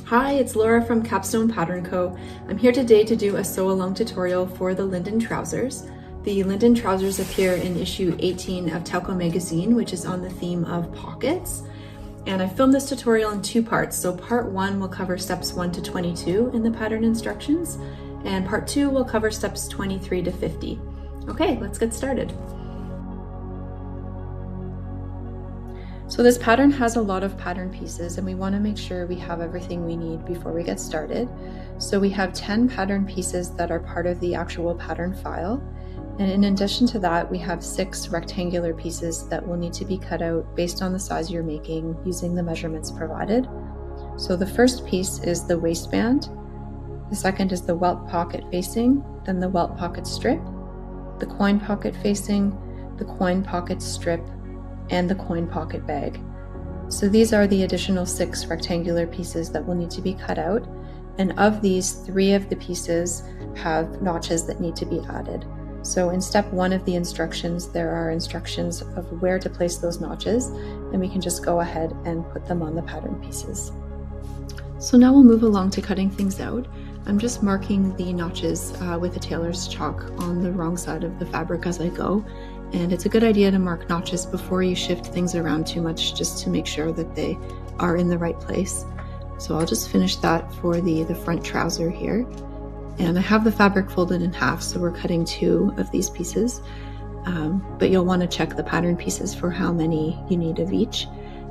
Hi, it's Laura from Capstone Pattern Co. I'm here today to do a sew along tutorial for the Linden trousers. The Linden trousers appear in issue 18 of TAUKO Magazine, which is on the theme of pockets. And I filmed this tutorial in two parts. So part 1 will cover steps 1 to 22 in the pattern instructions, and part 2 will cover steps 23 to 50. Okay, let's get started. So this pattern has a lot of pattern pieces, and we want to make sure we have everything we need before we get started. So we have 10 pattern pieces that are part of the actual pattern file. And in addition to that, we have 6 rectangular pieces that will need to be cut out based on the size you're making using the measurements provided. So the first piece is the waistband. The second is the welt pocket facing, then the welt pocket strip, the coin pocket facing, the coin pocket strip, and the coin pocket bag. So these are the additional 6 rectangular pieces that will need to be cut out, and of these, 3 of the pieces have notches that need to be added. So in step 1 of the instructions, there are instructions of where to place those notches, and we can just go ahead and put them on the pattern pieces. So now we'll move along to cutting things out. I'm just marking the notches with a tailor's chalk on the wrong side of the fabric as I go. And it's a good idea to mark notches before you shift things around too much, just to make sure that they are in the right place. So I'll just finish that for the front trouser here. And I have the fabric folded in half, so we're cutting 2 of these pieces. But you'll want to check the pattern pieces for how many you need of each.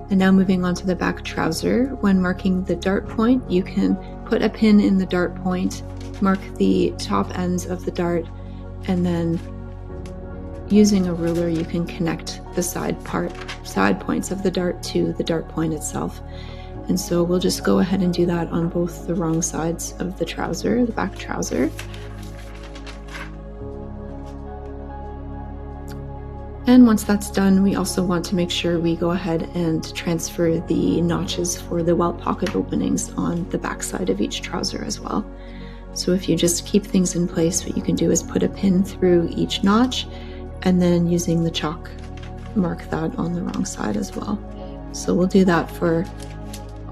And now moving on to the back trouser, when marking the dart point, you can put a pin in the dart point, mark the top ends of the dart, and then using a ruler, you can connect the side points of the dart to the dart point itself. And so we'll just go ahead and do that on both the wrong sides of the trouser, the back trouser. And once that's done, we also want to make sure we go ahead and transfer the notches for the welt pocket openings on the back side of each trouser as well. So if you just keep things in place, what you can do is put a pin through each notch, and then using the chalk, mark that on the wrong side as well. So we'll do that for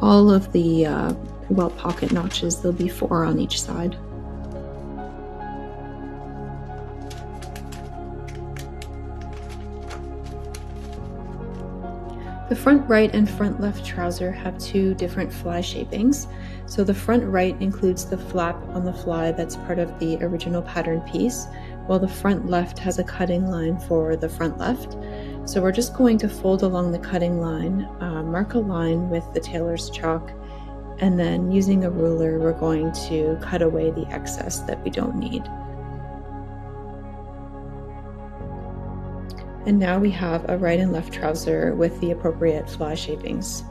all of the welt pocket notches. There'll be 4 on each side. The front right and front left trouser have 2 different fly shapings. So the front right includes the flap on the fly that's part of the original pattern piece, while the front left has a cutting line for the front left. So we're just going to fold along the cutting line, mark a line with the tailor's chalk, and then using a ruler, we're going to cut away the excess that we don't need. And now we have a right and left trouser with the appropriate fly shapings.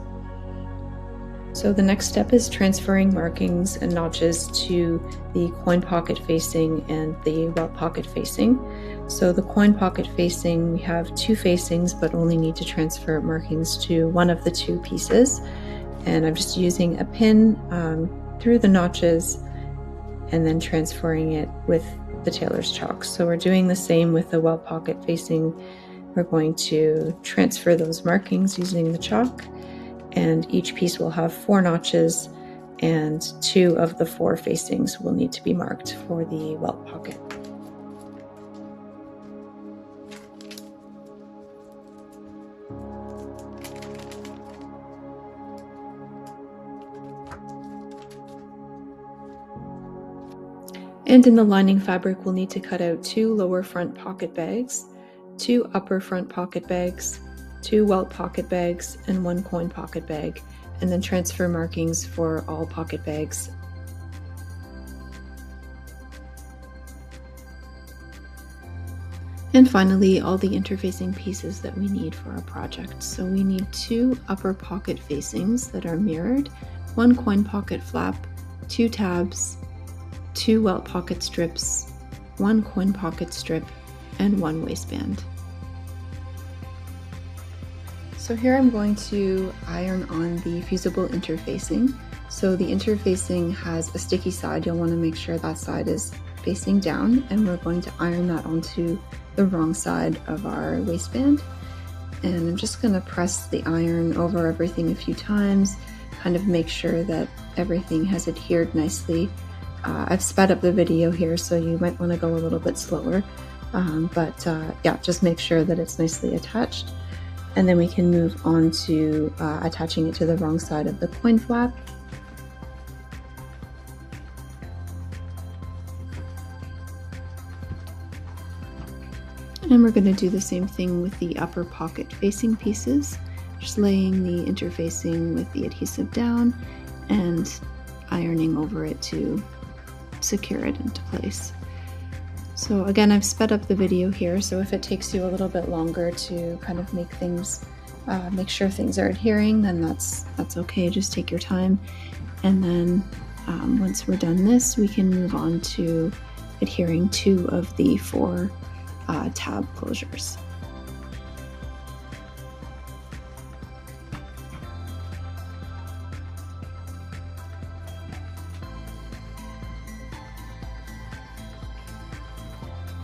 So the next step is transferring markings and notches to the coin pocket facing and the welt pocket facing. So the coin pocket facing, we have 2 facings, but only need to transfer markings to one of the 2 pieces. And I'm just using a pin through the notches and then transferring it with the tailor's chalk. So we're doing the same with the welt pocket facing. We're going to transfer those markings using the chalk, and each piece will have 4 notches, and 2 of the 4 facings will need to be marked for the welt pocket. And in the lining fabric, we'll need to cut out 2 lower front pocket bags, 2 upper front pocket bags, 2 welt pocket bags, and 1 coin pocket bag, and then transfer markings for all pocket bags. And finally, all the interfacing pieces that we need for our project. So we need 2 upper pocket facings that are mirrored, 1 coin pocket flap, 2 tabs, 2 welt pocket strips, 1 coin pocket strip, and 1 waistband. So here I'm going to iron on the fusible interfacing. So the interfacing has a sticky side. You'll want to make sure that side is facing down, and we're going to iron that onto the wrong side of our waistband. And I'm just going to press the iron over everything a few times, kind of make sure that everything has adhered nicely. I've sped up the video here, so you might want to go a little bit slower, yeah, just make sure that it's nicely attached. And then we can move on to attaching it to the wrong side of the coin flap. And we're going to do the same thing with the upper pocket facing pieces, just laying the interfacing with the adhesive down and ironing over it to secure it into place. So again, I've sped up the video here, so if it takes you a little bit longer to kind of make things, make sure things are adhering, then that's okay, just take your time. And then once we're done this, we can move on to adhering 2 of the 4 tab closures.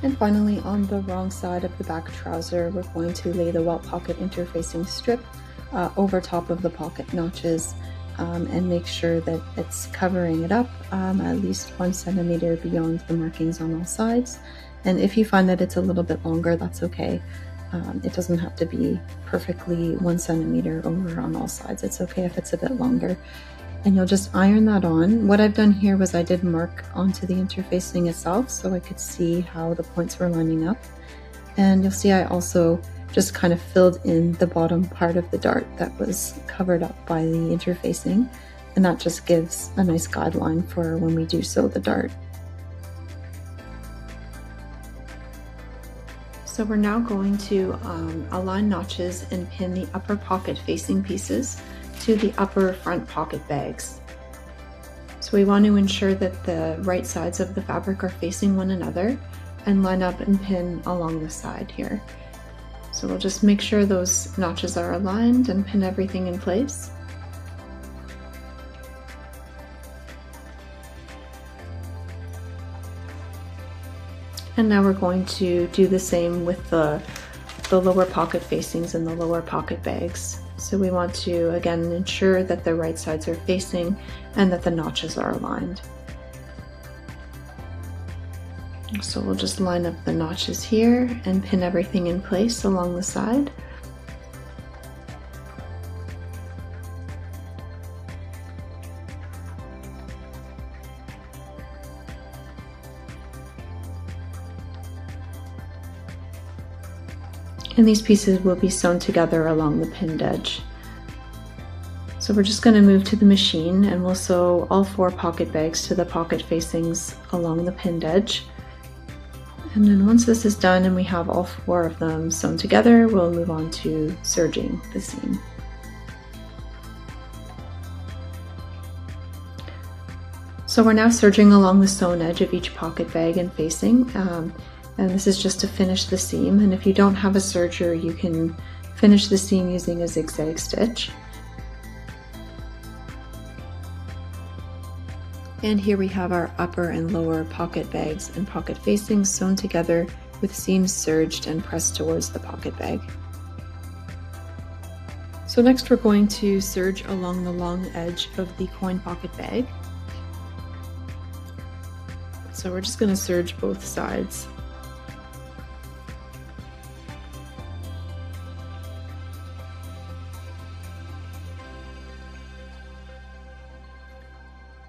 And finally, on the wrong side of the back trouser, we're going to lay the welt pocket interfacing strip over top of the pocket notches and make sure that it's covering it up at least 1 centimeter beyond the markings on all sides. And if you find that it's a little bit longer, that's okay. It doesn't have to be perfectly 1 centimeter over on all sides. It's okay if it's a bit longer. And you'll just iron that on. What I've done here was I did mark onto the interfacing itself so I could see how the points were lining up. And you'll see I also just kind of filled in the bottom part of the dart that was covered up by the interfacing. And that just gives a nice guideline for when we do sew the dart. So we're now going to align notches and pin the upper pocket facing pieces to the upper front pocket bags. So we want to ensure that the right sides of the fabric are facing one another and line up and pin along the side here. So we'll just make sure those notches are aligned and pin everything in place. And now we're going to do the same with the lower pocket facings and the lower pocket bags. So we want to, again, ensure that the right sides are facing and that the notches are aligned. So we'll just line up the notches here and pin everything in place along the side. And these pieces will be sewn together along the pinned edge. So we're just going to move to the machine and we'll sew all 4 pocket bags to the pocket facings along the pinned edge. And then once this is done and we have all 4 of them sewn together, we'll move on to serging the seam. So we're now serging along the sewn edge of each pocket bag and facing. And this is just to finish the seam. And if you don't have a serger, you can finish the seam using a zigzag stitch. And here we have our upper and lower pocket bags and pocket facings sewn together with seams serged and pressed towards the pocket bag. So next we're going to serge along the long edge of the coin pocket bag. So we're just going to serge both sides.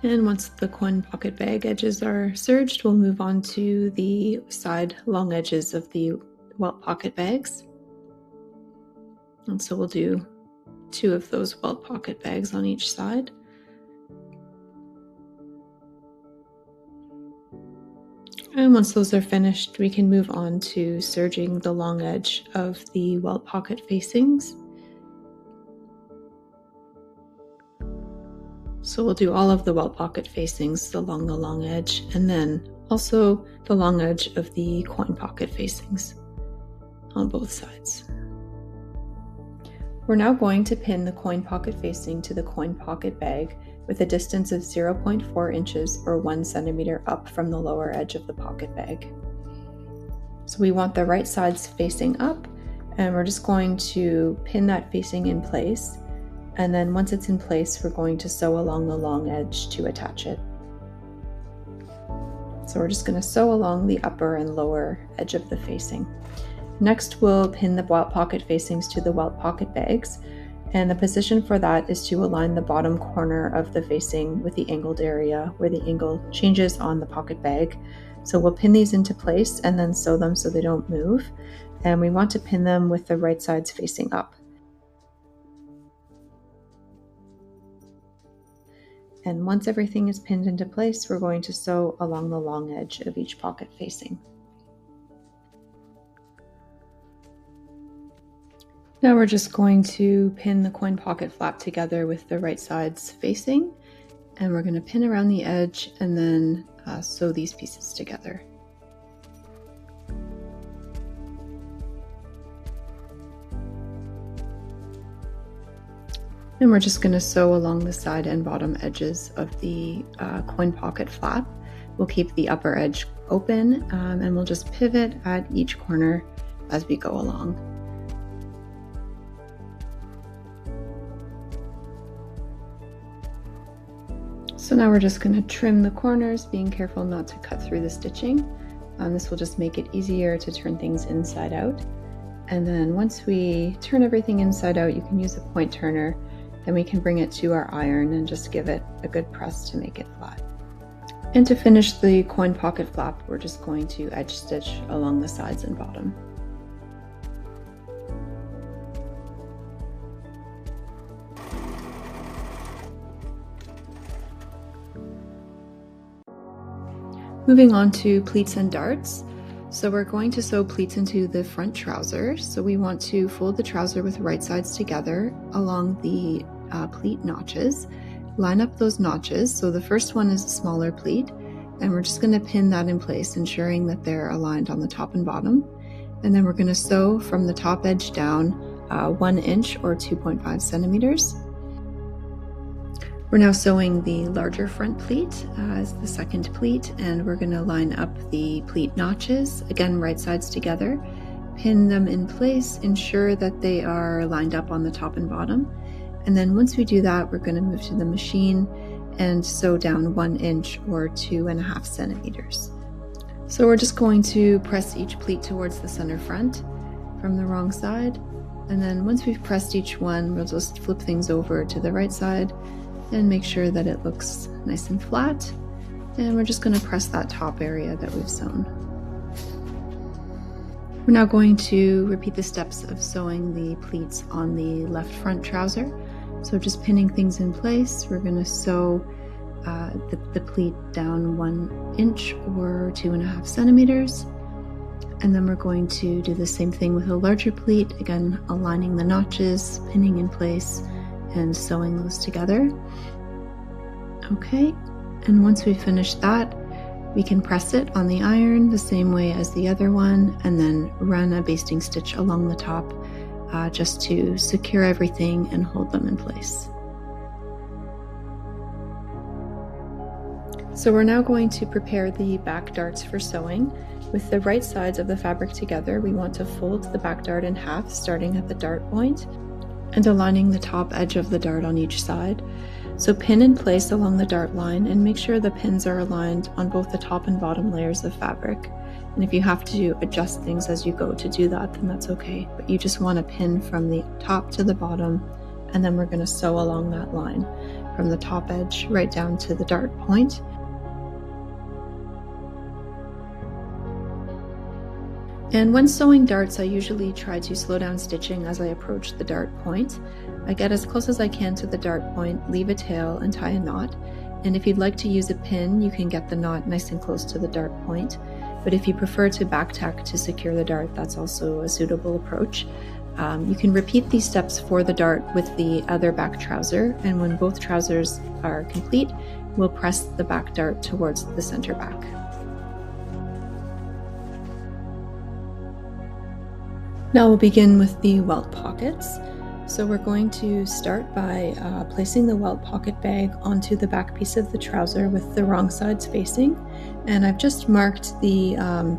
And once the coin pocket bag edges are serged, we'll move on to the side long edges of the welt pocket bags. And so we'll do 2 of those welt pocket bags on each side. And once those are finished, we can move on to serging the long edge of the welt pocket facings. So we'll do all of the welt pocket facings along the long edge, and then also the long edge of the coin pocket facings on both sides. We're now going to pin the coin pocket facing to the coin pocket bag with a distance of 0.4 inches or 1 centimeter up from the lower edge of the pocket bag. So we want the right sides facing up, and we're just going to pin that facing in place. And then once it's in place, we're going to sew along the long edge to attach it. So we're just going to sew along the upper and lower edge of the facing. Next, we'll pin the Welt pocket facings to the Welt pocket bags. And the position for that is to align the bottom corner of the facing with the angled area where the angle changes on the pocket bag. So we'll pin these into place and then sew them so they don't move. And we want to pin them with the right sides facing up. And once everything is pinned into place, we're going to sew along the long edge of each pocket facing. Now we're just going to pin the coin pocket flap together with the right sides facing, and we're going to pin around the edge and then sew these pieces together. And we're just going to sew along the side and bottom edges of the coin pocket flap. We'll keep the upper edge open and we'll just pivot at each corner as we go along. So now we're just going to trim the corners, being careful not to cut through the stitching. This will just make it easier to turn things inside out. And then once we turn everything inside out, you can use a point turner. Then we can bring it to our iron and just give it a good press to make it flat. And to finish the coin pocket flap, we're just going to edge stitch along the sides and bottom. Moving on to pleats and darts. So we're going to sew pleats into the front trouser. So we want to fold the trouser with right sides together along the pleat notches. Line up those notches. So the first one is a smaller pleat, and we're just going to pin that in place, ensuring that they're aligned on the top and bottom. And then we're going to sew from the top edge down 1 inch or 2.5 centimeters. We're now sewing the larger front pleat as the second pleat, and we're going to line up the pleat notches, again right sides together, pin them in place, ensure that they are lined up on the top and bottom. And then once we do that, we're going to move to the machine and sew down 1 inch or 2.5 centimeters. So we're just going to press each pleat towards the center front from the wrong side. And then once we've pressed each one, we'll just flip things over to the right side and make sure that it looks nice and flat. And we're just going to press that top area that we've sewn. We're now going to repeat the steps of sewing the pleats on the left front trouser. So just pinning things in place, we're going to sew the pleat down 1 inch or 2.5 centimeters. And then we're going to do the same thing with a larger pleat, again aligning the notches, pinning in place, and sewing those together. Okay, and once we finish that, we can press it on the iron the same way as the other one, and then run a basting stitch along the top just to secure everything and hold them in place. So we're now going to prepare the back darts for sewing. With the right sides of the fabric together, we want to fold the back dart in half, starting at the dart point and aligning the top edge of the dart on each side. So pin in place along the dart line and make sure the pins are aligned on both the top and bottom layers of fabric. And if you have to adjust things as you go to do that, then that's okay. But you just want to pin from the top to the bottom, and then we're going to sew along that line from the top edge right down to the dart point. And when sewing darts, I usually try to slow down stitching as I approach the dart point. I get as close as I can to the dart point, leave a tail, and tie a knot. And if you'd like to use a pin, you can get the knot nice and close to the dart point. But if you prefer to back tack to secure the dart, that's also a suitable approach. You can repeat these steps for the dart with the other back trouser, and when both trousers are complete, we'll press the back dart towards the center back. Now we'll begin with the Welt pockets. So we're going to start by placing the Welt pocket bag onto the back piece of the trouser with the wrong sides facing. And I've just marked the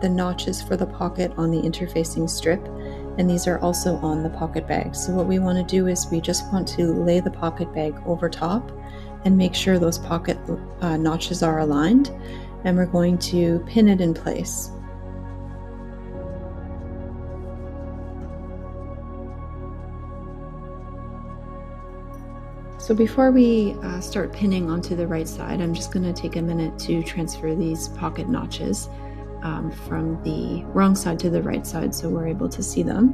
notches for the pocket on the interfacing strip. and these are also on the pocket bag. So what we want to do is we just want to lay the pocket bag over top and make sure those pocket notches are aligned, and we're going to pin it in place. So before we start pinning onto the right side, I'm just going to take a minute to transfer these pocket notches from the wrong side to the right side so we're able to see them.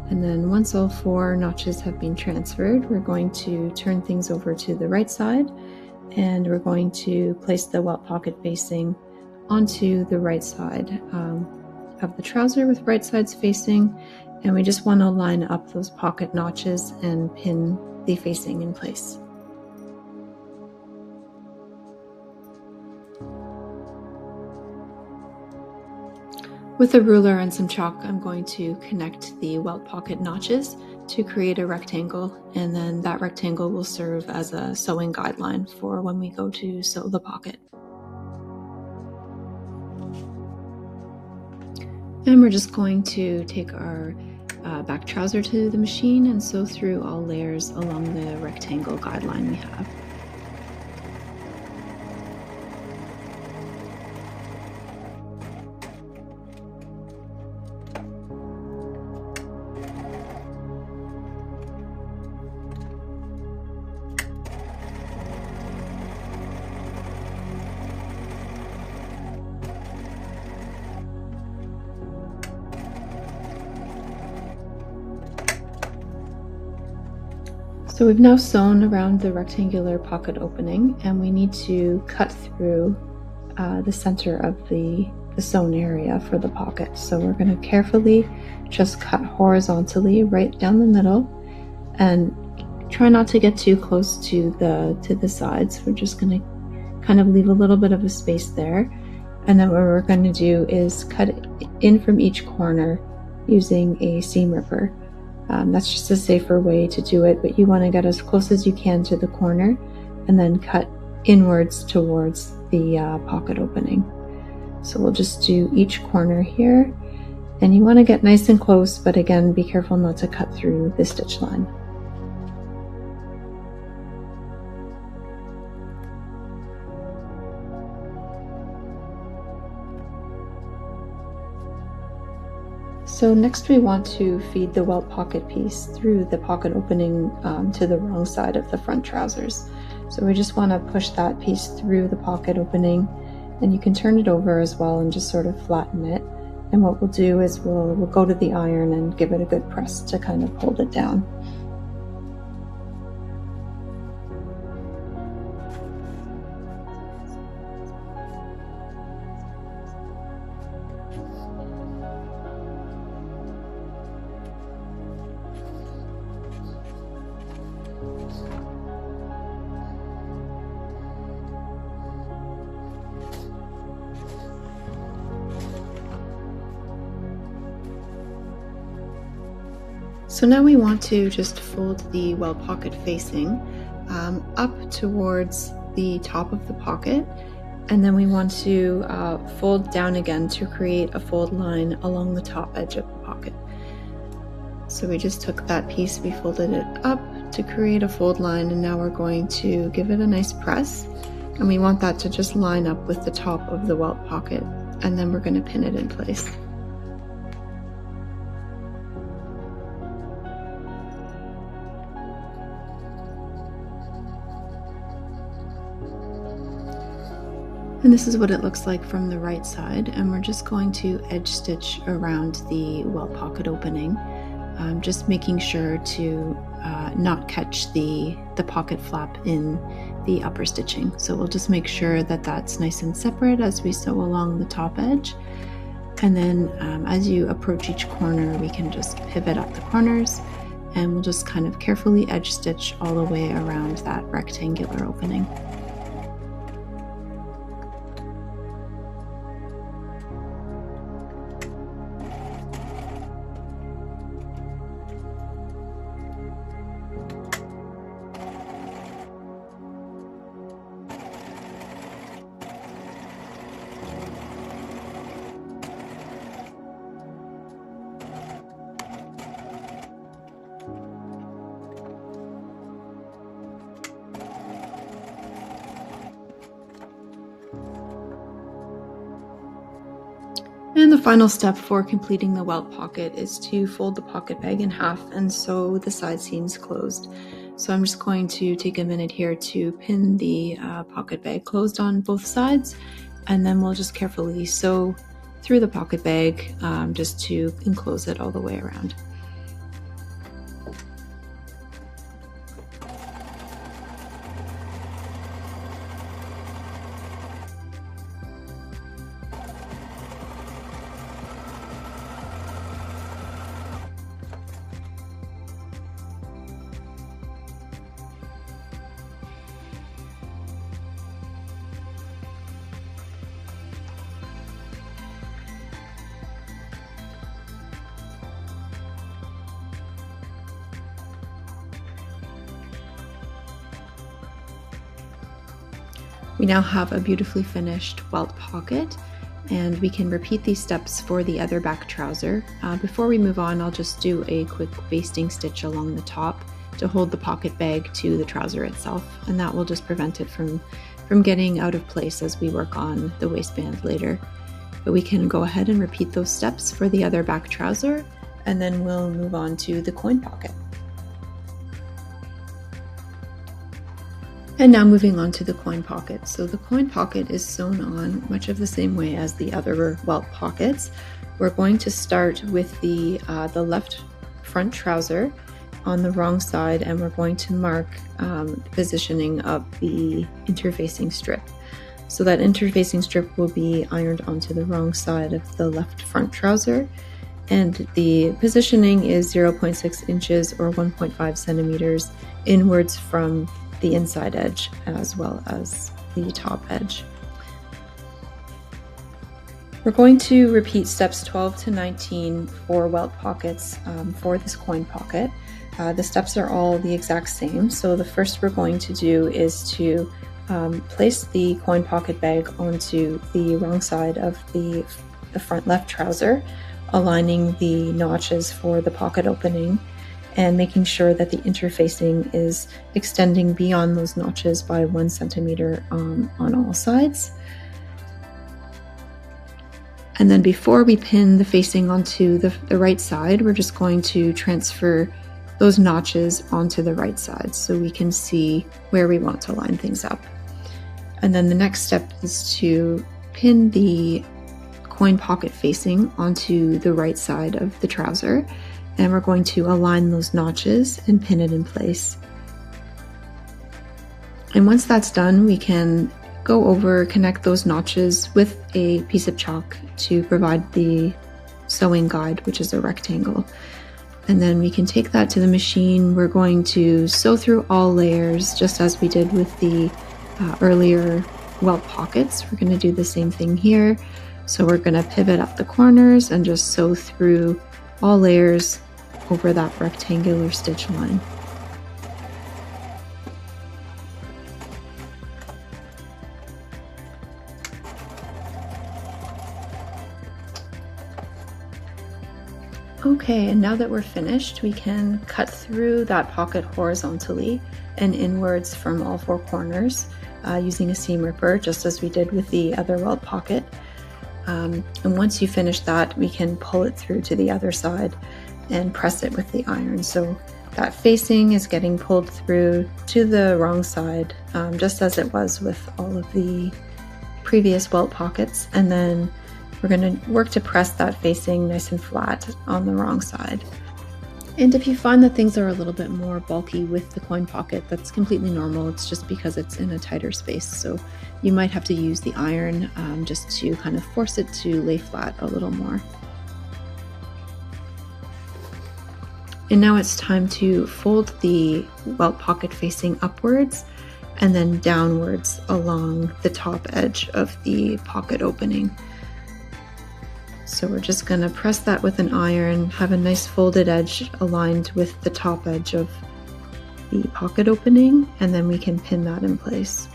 And then once all 4 notches have been transferred, we're going to turn things over to the right side, and we're going to place the welt pocket facing onto the right side of the trouser with right sides facing, and we just want to line up those pocket notches and pin the facing in place. With a ruler and some chalk, I'm going to connect the welt pocket notches to create a rectangle, and then that rectangle will serve as a sewing guideline for when we go to sew the pocket. And we're just going to take our back trouser to the machine and sew through all layers along the rectangle guideline we have. So we've now sewn around the rectangular pocket opening, and we need to cut through the center of the sewn area for the pocket. So we're going to carefully just cut horizontally right down the middle, and try not to get too close to the sides. We're just going to kind of leave a little bit of a space there, and then what we're going to do is cut it in from each corner using a seam ripper. That's just a safer way to do it, but you want to get as close as you can to the corner and then cut inwards towards the pocket opening. So we'll just do each corner here, and you want to get nice and close, but again, be careful not to cut through the stitch line. So next we want to feed the welt pocket piece through the pocket opening to the wrong side of the front trousers. So we just want to push that piece through the pocket opening, and you can turn it over as well and just sort of flatten it. And what we'll do is we'll go to the iron and give it a good press to kind of hold it down. So now we want to just fold the welt pocket facing up towards the top of the pocket, and then we want to fold down again to create a fold line along the top edge of the pocket. So we just took that piece, we folded it up to create a fold line, and now we're going to give it a nice press, and we want that to just line up with the top of the welt pocket, and then we're going to pin it in place. And this is what it looks like from the right side, and we're just going to edge stitch around the welt pocket opening, just making sure to not catch the pocket flap in the upper stitching. So we'll just make sure that that's nice and separate as we sew along the top edge, and then as you approach each corner, we can just pivot at the corners, and we'll just kind of carefully edge stitch all the way around that rectangular opening. And the final step for completing the welt pocket is to fold the pocket bag in half and sew the side seams closed. So I'm just going to take a minute here to pin the pocket bag closed on both sides, and then we'll just carefully sew through the pocket bag just to enclose it all the way around. We now have a beautifully finished welt pocket, and we can repeat these steps for the other back trouser. Before we move on, I'll just do a quick basting stitch along the top to hold the pocket bag to the trouser itself, and that will just prevent it from getting out of place as we work on the waistband later. But we can go ahead and repeat those steps for the other back trouser, and then we'll move on to the coin pocket. And now moving on to the coin pocket. So the coin pocket is sewn on much of the same way as the other welt pockets. We're going to start with the left front trouser on the wrong side, and we're going to mark the positioning of the interfacing strip. So that interfacing strip will be ironed onto the wrong side of the left front trouser, and the positioning is 0.6 inches or 1.5 centimeters inwards from the inside edge as well as the top edge. We're going to repeat steps 12 to 19 for welt pockets for this coin pocket. The steps are all the exact same. So the first we're going to do is to place the coin pocket bag onto the wrong side of the front left trouser, aligning the notches for the pocket opening and making sure that the interfacing is extending beyond those notches by 1 centimeter on all sides. And then before we pin the facing onto the right side, we're just going to transfer those notches onto the right side so we can see where we want to line things up. And then the next step is to pin the coin pocket facing onto the right side of the trouser. And we're going to align those notches and pin it in place. And once that's done, we can connect those notches with a piece of chalk to provide the sewing guide, which is a rectangle. And then we can take that to the machine. We're going to sew through all layers, just as we did with the earlier welt pockets. We're going to do the same thing here. So we're going to pivot up the corners and just sew through all layers over that rectangular stitch line. Okay, and now that we're finished, we can cut through that pocket horizontally and inwards from all 4 corners using a seam ripper, just as we did with the other welt pocket. And once you finish that, we can pull it through to the other side and press it with the iron. So that facing is getting pulled through to the wrong side, just as it was with all of the previous welt pockets. And then we're going to work to press that facing nice and flat on the wrong side. And if you find that things are a little bit more bulky with the coin pocket, that's completely normal. It's just because it's in a tighter space. So you might have to use the iron just to kind of force it to lay flat a little more. And now it's time to fold the welt pocket facing upwards and then downwards along the top edge of the pocket opening. So we're just going to press that with an iron, have a nice folded edge aligned with the top edge of the pocket opening, and then we can pin that in place.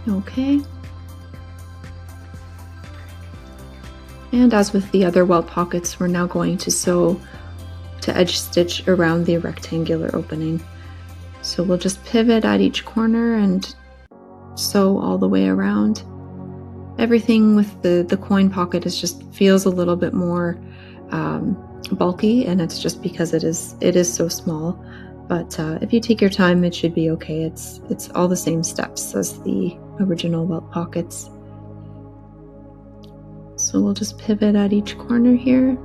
Okay. And as with the other welt pockets, we're now going to sew to edge stitch around the rectangular opening. So we'll just pivot at each corner and sew all the way around. Everything with the coin pocket just feels a little bit more bulky, and it's just because it is so small. But if you take your time, it should be okay. It's all the same steps as the original Welt pockets. So we'll just pivot at each corner here.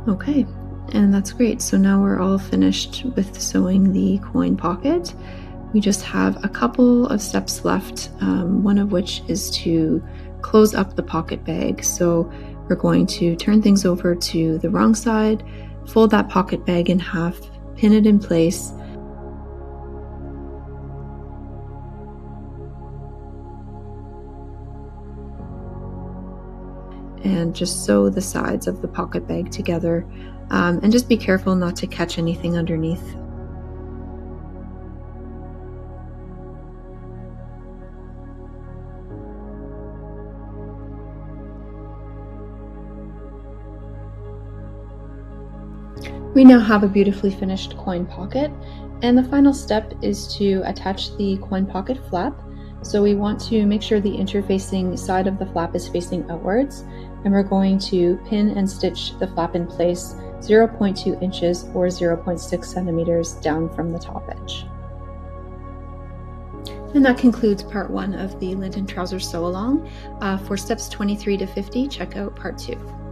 Okay, and that's great. So now we're all finished with sewing the coin pocket. We just have a couple of steps left, one of which is to close up the pocket bag. So we're going to turn things over to the wrong side, fold that pocket bag in half, pin it in place, and just sew the sides of the pocket bag together, and just be careful not to catch anything underneath. We now have a beautifully finished coin pocket, and the final step is to attach the coin pocket flap. So we want to make sure the interfacing side of the flap is facing outwards, and we're going to pin and stitch the flap in place 0.2 inches or 0.6 centimeters down from the top edge. And that concludes part 1 of the Linden Trouser Sew Along. For steps 23 to 50, check out part 2.